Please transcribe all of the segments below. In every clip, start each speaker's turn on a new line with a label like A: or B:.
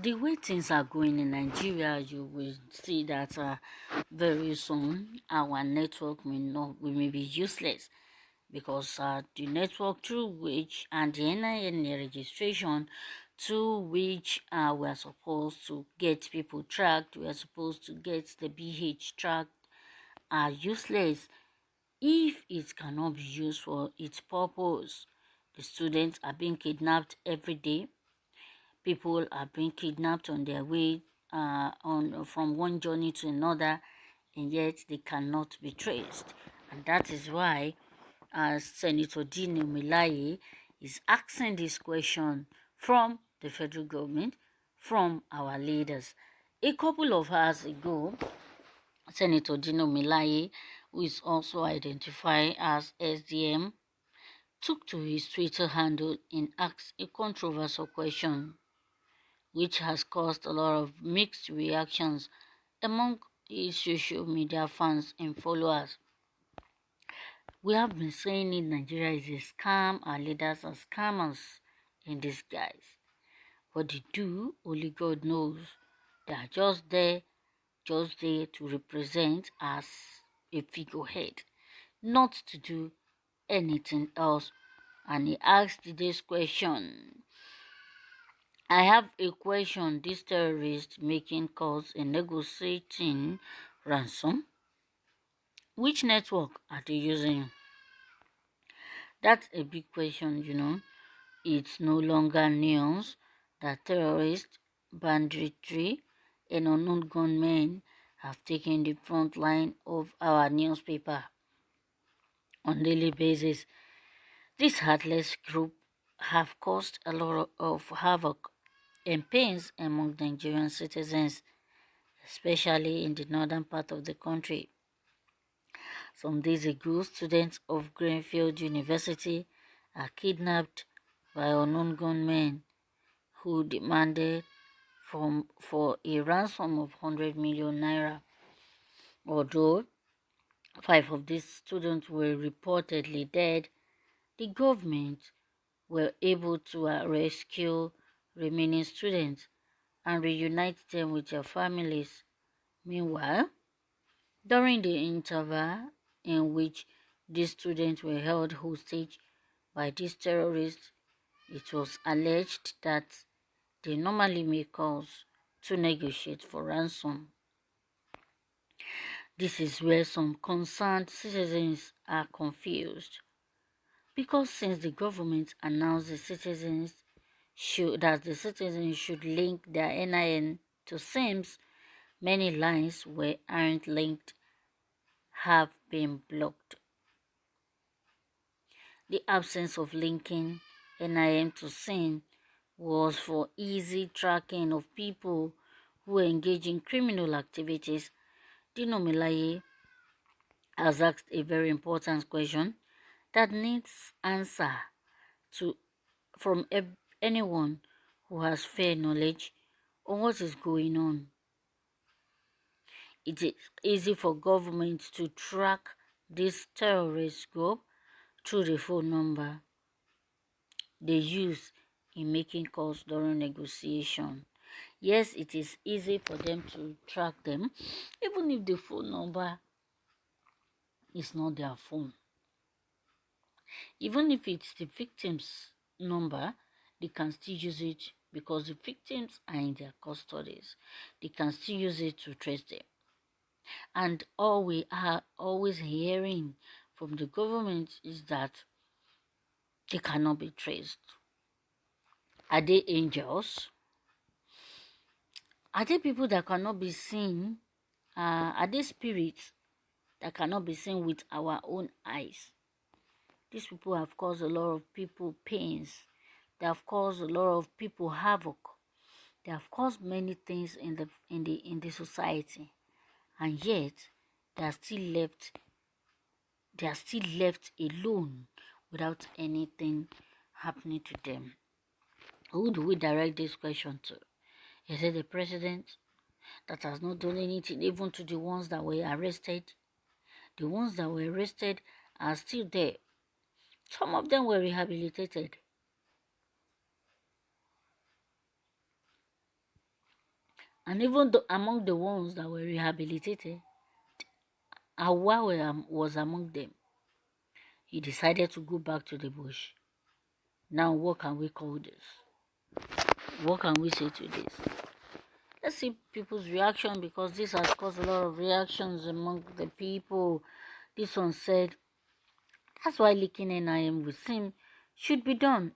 A: The way things are going in Nigeria, you will see that very soon our network may be useless, because the network through which and the NIN registration through which we are supposed to get people tracked, we are supposed to get the BH tracked, are useless if it cannot be used for its purpose. The students are being kidnapped every day. People are being kidnapped on their way from one journey to another, and yet they cannot be traced. And that is why Senator Dinomelaye is asking this question from the federal government, from our leaders. A couple of hours ago, Senator Dinomelaye, who is also identified as SDM, took to his Twitter handle and asked a controversial question, which has caused a lot of mixed reactions among his social media fans and followers. We have been saying it, Nigeria is a scam, our leaders are scammers in disguise. What they do, only God knows. They are just there to represent as a figurehead, not to do anything else. And he asked this question: I have a question. These terrorists making calls and negotiating ransom, which network are they using? That's a big question. It's no longer news that terrorists, banditry, and unknown gunmen have taken the front line of our newspaper on daily basis. This heartless group have caused a lot of havoc and pains among Nigerian citizens, especially in the northern part of the country. Some days ago, students of Greenfield University are kidnapped by unknown gunmen who demanded for a ransom of 100 million naira. Although 5 of these students were reportedly dead, the government were able to rescue remaining students and reunite them with their families. Meanwhile, during the interval in which these students were held hostage by these terrorists, it was alleged that they normally make calls to negotiate for ransom. This is where some concerned citizens are confused, because since the government announced that the citizens should link their NIN to SIMs, many lines where aren't linked have been blocked. The absence of linking NIN to SIM was for easy tracking of people who engage in criminal activities. Dinomelaye has asked a very important question that needs answer from anyone who has fair knowledge on what is going on. It is easy for government to track this terrorist group through the phone number they use in making calls during negotiation. Yes, it is easy for them to track them, even if the phone number is not their phone. Even if it's the victim's number, they can still use it because the victims are in their custodies. They can still use it to trace them. And all we are always hearing from the government is that they cannot be traced. Are they angels? Are they people that cannot be seen? Are they spirits that cannot be seen with our own eyes? These people have caused a lot of people pains. They have caused a lot of people havoc. They have caused many things in the society, and yet they are still left. They are still left alone without anything happening to them. Who do we direct this question to? Is it the president that has not done anything, even to the ones that were arrested? The ones that were arrested are still there. Some of them were rehabilitated. And even though among the ones that were rehabilitated, Awa was among them. He decided to go back to the bush. Now, what can we call this? What can we say to this? Let's see people's reaction, because this has caused a lot of reactions among the people. This one said, that's why leaking NIM with SIM should be done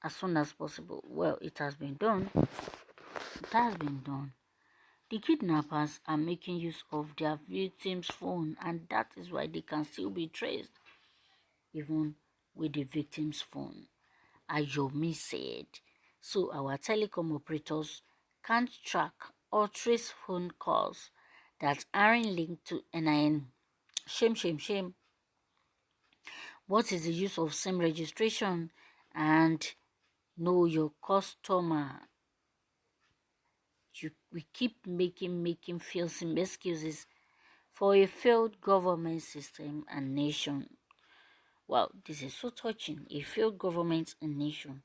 A: as soon as possible. Well, it has been done. It has been done. The kidnappers are making use of their victim's phone, and that is why they can still be traced, even with the victim's phone. Ayomi said, so our telecom operators can't track or trace phone calls that aren't linked to NIN. Shame, shame, shame. What is the use of SIM registration and know your customer? We keep making fearsome excuses for a failed government system and nation. Wow, this is so touching. A failed government and nation.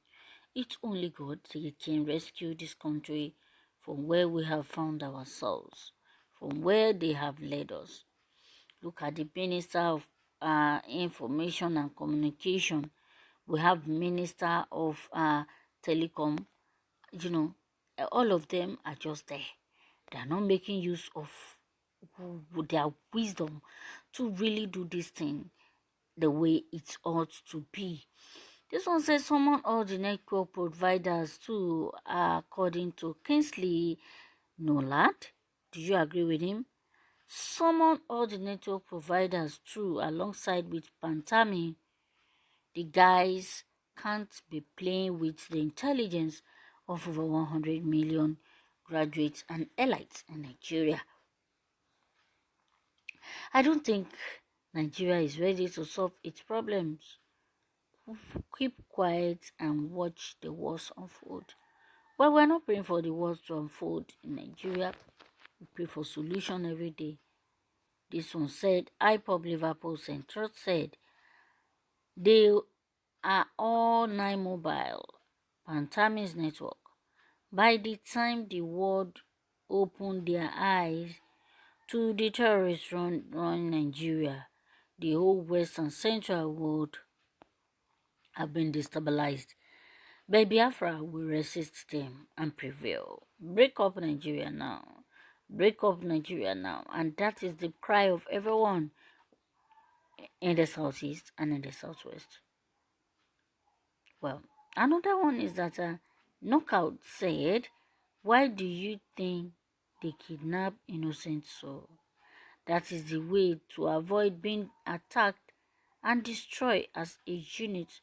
A: It's only God that can rescue this country from where we have found ourselves, from where they have led us. Look at the Minister of Information and Communication. We have Minister of Telecom. You know, all of them are just there. They are not making use of their wisdom to really do this thing the way it ought to be. This one says summon all the network providers to, according to Kingsley Nolat. Do you agree with him? Summon all the network providers too, alongside with Pantami. The guys can't be playing with the intelligence of over 100 million graduates and elites in Nigeria. I don't think Nigeria is ready to solve its problems. Keep quiet and watch the wars unfold. Well, we're not praying for the wars to unfold in Nigeria. We pray for solution every day. This one said, IPOB Liverpool Central said, they are all 9 mobile Pantami's network. By the time the world opened their eyes to the terrorists run Nigeria, the whole West and Central world have been destabilized. But Biafra will resist them and prevail. Break up Nigeria now. Break up Nigeria now. And that is the cry of everyone in the southeast and in the southwest. Well, another one is that Knockout said, why do you think they kidnap innocent souls? That is the way to avoid being attacked and destroyed as a unit.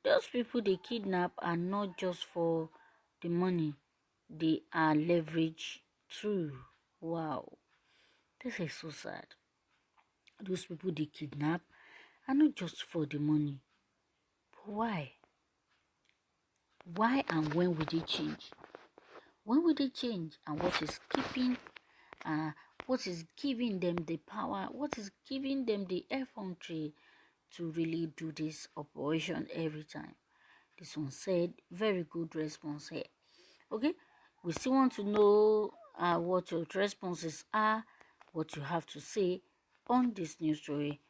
A: Those people they kidnap are not just for the money. They are leverage too. Wow. This is so sad. Those people they kidnap are not just for the money. But why? Why and when will they change? When will they change? And what is giving them the power? What is giving them the effrontery to really do this operation every time? This one said, very good response here. Okay, we still want to know what your responses are, what you have to say on this news story,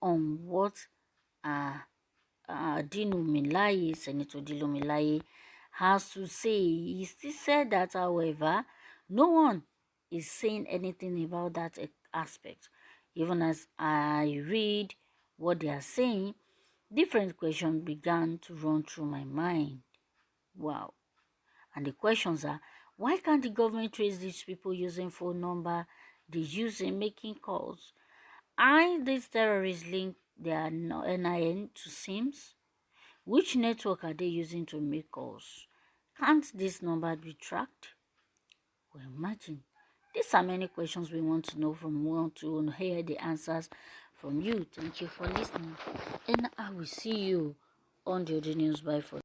A: on what Dinomelaye, Senator Dinomelaye, has to say. He still said that, however, no one is saying anything about that aspect. Even as I read what they are saying, different questions began to run through my mind. Wow. And the questions are, why can't the government trace these people using phone number they use in making calls? Aren't these terrorists linked their NIN to SIMs? Which network are they using to make calls? Can't this number be tracked? Well, imagine. These are many questions we want to know from. We want to hear the answers from you. Thank you for listening. And I will see you on the other news. Bye for